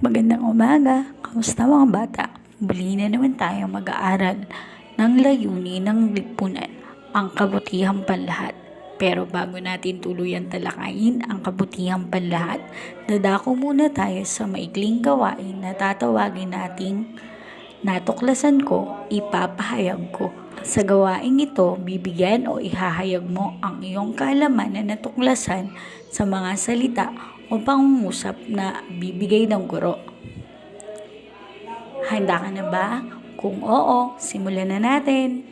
Magandang umaga, kamusta mga bata? Muli na naman tayo mag-aaral ng layunin ng lipunan, ang kabutihang panlahat. Pero bago natin tuluyan talakayin ang kabutihang panlahat, dadako muna tayo sa maikling gawain na tatawagin nating natuklasan ko, ipapahayag ko. Sa gawaing ito, bibigyan o ihahayag mo ang iyong kaalaman na natuklasan sa mga salita o pangungusap na bibigay ng guro. Handa ka na ba? Kung oo, simulan na natin.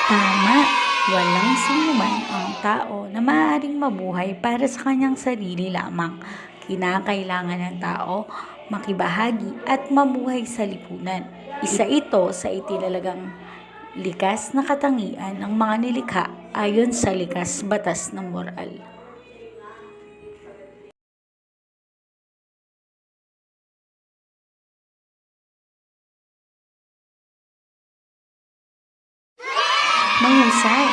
Tama, walang sinuman ang tao na maaaring mabuhay para sa kanyang sarili lamang. Kinakailangan ng tao makibahagi at mabuhay sa lipunan. Isa ito sa itinalagang likas na katangian ng mga nilikha ayon sa likas batas ng moral. Mahusay.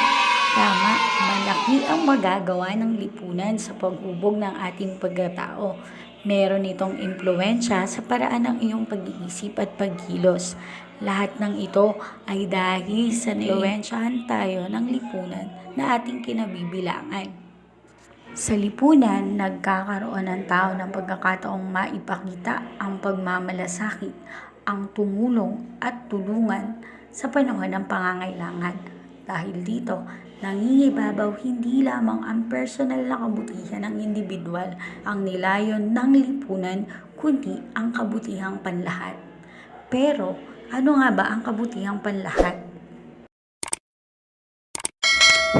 Tama, malaki ang magagawa ng lipunan sa paghubog ng ating pagkatao. Meron itong impluwensya sa paraan ng iyong pag-iisip at pagkilos. Lahat ng ito ay dahil sa naimpluwensyahan tayo ng lipunan na ating kinabibilangan. Sa lipunan, nagkakaroon ng tao ng pagkakataong maipakita ang pagmamalasakit, ang tumulong at tulungan sa panahon ng pangangailangan. Dahil dito, nangingibabaw hindi lamang ang personal na kabutihan ng individual ang nilayon ng lipunan, kundi ang kabutihang panlahat. Pero, ano nga ba ang kabutihang panlahat?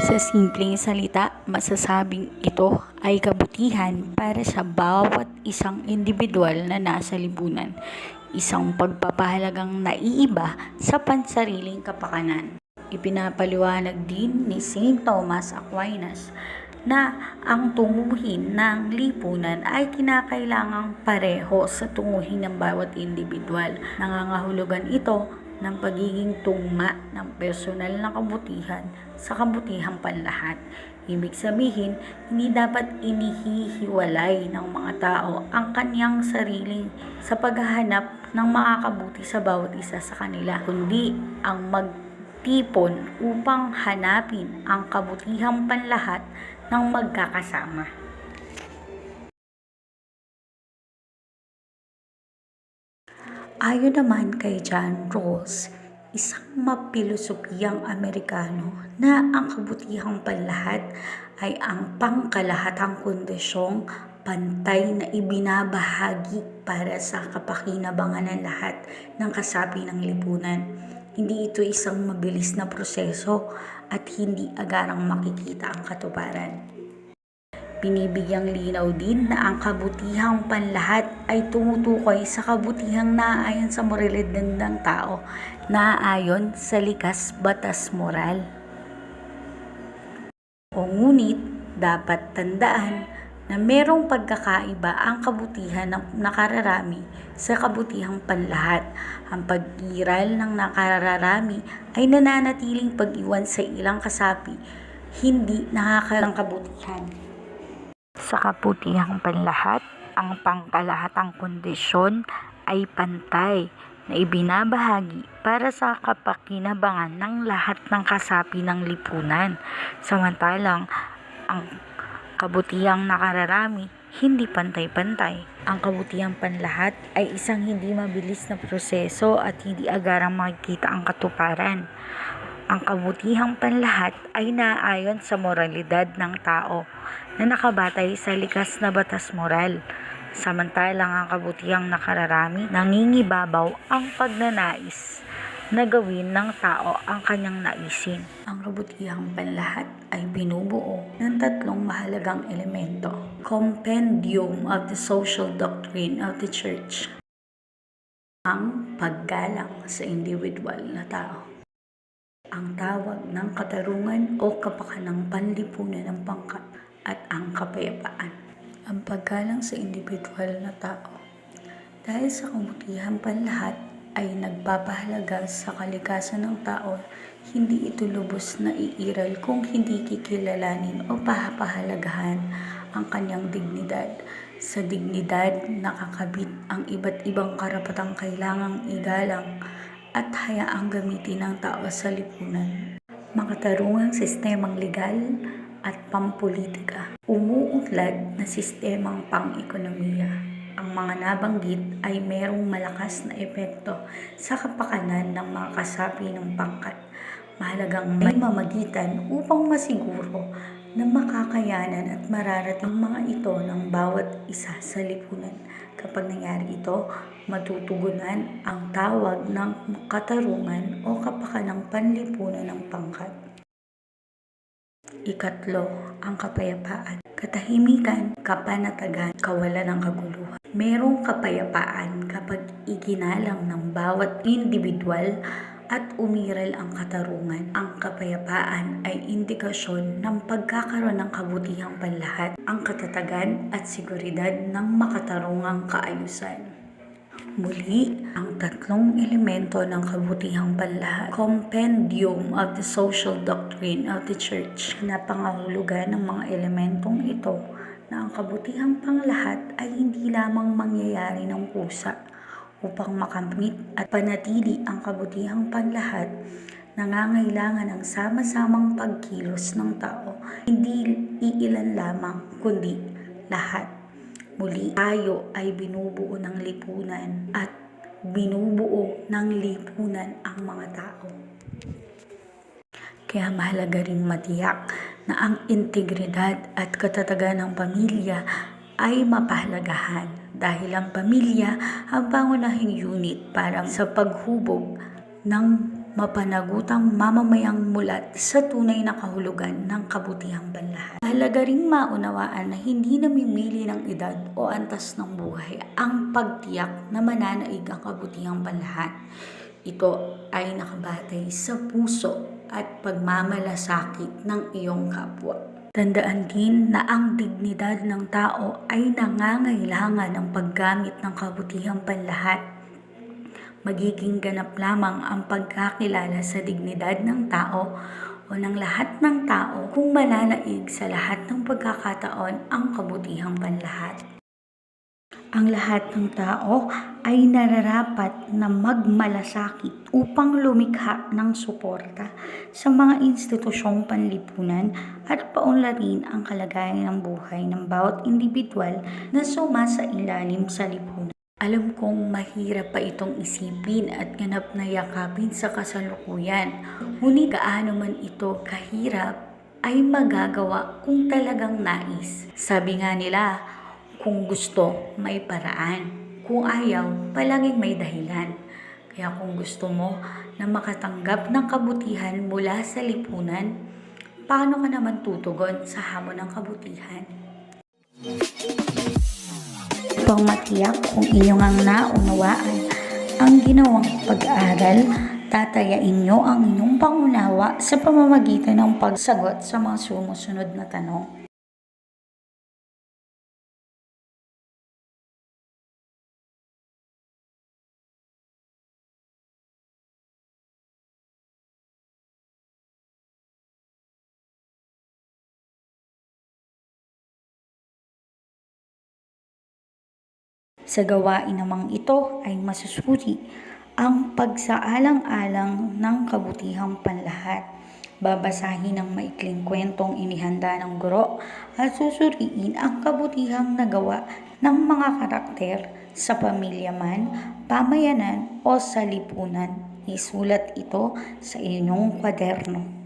Sa simpleng salita, masasabing ito ay kabutihan para sa bawat isang individual na nasa lipunan, isang pagpapahalagang naiiba sa pansariling kapakanan. Ipinapaliwanag din ni St. Thomas Aquinas na ang tunguhin ng lipunan ay kinakailangang pareho sa tunguhin ng bawat individual. Nangangahulugan ito ng pagiging tugma ng personal na kabutihan sa kabutihang panlahat. Ibig sabihin, hindi dapat inihihiwalay ng mga tao ang kanyang sarili sa paghahanap ng makakabuti sa bawat isa sa kanila, kundi ang magtipon upang hanapin ang kabutihang panlahat ng magkakasama. Ayon naman kay John Rawls, isang mapilosopiyang Amerikano, na ang kabutihang panlahat ay ang pangkalahatang kondisyong pantay na ibinabahagi para sa kapakinabangan ng lahat ng kasapi ng lipunan. Hindi ito isang mabilis na proseso at hindi agarang makikita ang katuparan. Binibigyang linaw din na ang kabutihang panlahat ay tumutukoy sa kabutihang naaayon sa moralidad ng tao, naaayon sa likas batas moral. O ngunit, dapat tandaan na merong pagkakaiba ang kabutihan ng nakararami sa kabutihang panlahat. Ang pag-iral ng nakararami ay nananatiling pag-iwan sa ilang kasapi, hindi nakakalang kabutihan. Sa kabutihang panlahat, ang pangkalahatang kondisyon ay pantay na ibinabahagi para sa kapakinabangan ng lahat ng kasapi ng lipunan. Samantalang, ang kabutihang nakararami, hindi pantay-pantay. Ang kabutihang panlahat ay isang hindi mabilis na proseso at hindi agarang makikita ang katuparan. Ang kabutihang panlahat ay naaayon sa moralidad ng tao na nakabatay sa likas na batas moral. Samantalang ang kabutihang nakararami, nangingibabaw ang pagnanais na gawin ng tao ang kanyang naisin. Ang kabutihang panlahat ay binubuo ng tatlong mahalagang elemento. Compendium of the Social Doctrine of the Church. Ang paggalang sa individual na tao. Ang tawag ng katarungan o kapakanang panlipunan ng pangkat at ang kapayapaan. Ang paggalang sa individual na tao. Dahil sa kabutihan panlahat ay nagpapahalaga sa kalikasan ng tao, hindi ito lubos na iiral kung hindi kikilalanin o papahalagahan ang kanyang dignidad. Sa dignidad nakakabit ang iba't ibang karapatang kailangang igalang at hayaang gamitin ng tao sa lipunan. Makatarungang sistemang legal at pampolitika. Umuunlad na sistemang pang-ekonomiya. Ang mga nabanggit ay merong malakas na epekto sa kapakanan ng mga kasapi ng pangkat. Mahalagang may mamagitan upang masiguro na makakayanan at mararating ang mga ito ng bawat isa sa lipunan. Kapag nangyari ito, matutugunan ang tawag ng katarungan o kapakanang panlipunan ng pangkat. Ikatlo, ang kapayapaan. Katahimikan, kapanatagan, kawalan ng kaguluhan. Merong kapayapaan kapag iginalang ng bawat individual at umiral ang katarungan. Ang kapayapaan ay indikasyon ng pagkakaroon ng kabutihang panlahat, ang katatagan at seguridad ng makatarungang kaayusan. Muli, ang tatlong elemento ng kabutihang panlahat, Compendium of the Social Doctrine of the Church, na pangahulugan ng mga elementong ito na ang kabutihang panglahat ay hindi lamang mangyayari ng kusa. Upang makamit at panatili ang kabutihang panlahat, nangangailangan ng sama-samang pagkilos ng tao, hindi iilan lamang kundi lahat. Muli, tayo ay binubuo ng lipunan at binubuo ng lipunan ang mga tao. Kaya mahalaga ring matiyak na ang integridad at katatagan ng pamilya ay mapahalagahan dahil ang pamilya ang pangunahing unit para sa paghubog ng mapanagutang mamamayang mulat sa tunay na kahulugan ng kabutihang panlahat. Mahalaga ring maunawaan na hindi namimili ng edad o antas ng buhay ang pagtiyak na mananaig ang kabutihang panlahat. Ito ay nakabatay sa puso at pagmamalasakit ng iyong kapwa. Tandaan din na ang dignidad ng tao ay nangangailangan ng paggamit ng kabutihang panlahat. Magiging ganap lamang ang pagkakilala sa dignidad ng tao o ng lahat ng tao kung mananaig sa lahat ng pagkakataon ang kabutihang panlahat. Ang lahat ng tao ay nararapat na magmalasakit upang lumikha ng suporta sa mga institusyong panlipunan at paunlarin ang kalagayan ng buhay ng bawat individual na sumasailalim sa lipunan. Alam kong mahirap pa itong isipin at ganap na yakapin sa kasalukuyan, ngunit gaano man ito kahirap ay magagawa kung talagang nais. Sabi nga nila, kung gusto, may paraan. Kung ayaw, palaging may dahilan. Kaya kung gusto mo na makatanggap ng kabutihan mula sa lipunan, paano ka naman tutugon sa hamon ng kabutihan? Upang matiyak kung inyong ang naunawaan ang ginawang pag-aaral, tatayain nyo ang inyong pangunawa sa pamamagitan ng pagsagot sa mga sumusunod na tanong. Sa gawain namang ito ay masusuri ang pagsaalang-alang ng kabutihang panlahat. Babasahin ang maikling kwentong inihanda ng guro at susuriin ang kabutihang nagawa ng mga karakter sa pamilya man, pamayanan o sa lipunan. Isulat ito sa inyong kwaderno.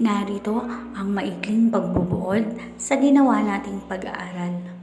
Narito ang maikling pagbubuod sa ginawa nating pag-aaral.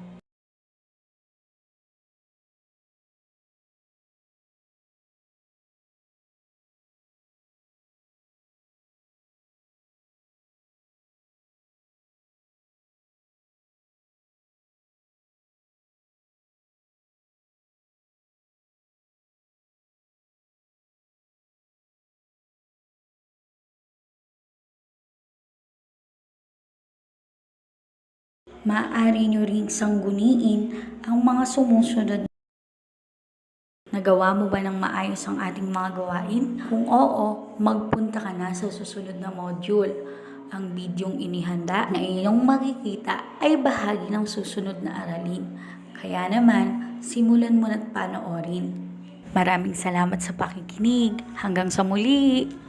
Maaari nyo ring sangguniin ang mga sumusunod. Nagawa mo ba ng maayos ang ating mga gawain? Kung oo, magpunta ka na sa susunod na module. Ang bidyong inihanda na iyong makikita ay bahagi ng susunod na aralin. Kaya naman, simulan mo na't panoorin. Maraming salamat sa pakikinig. Hanggang sa muli!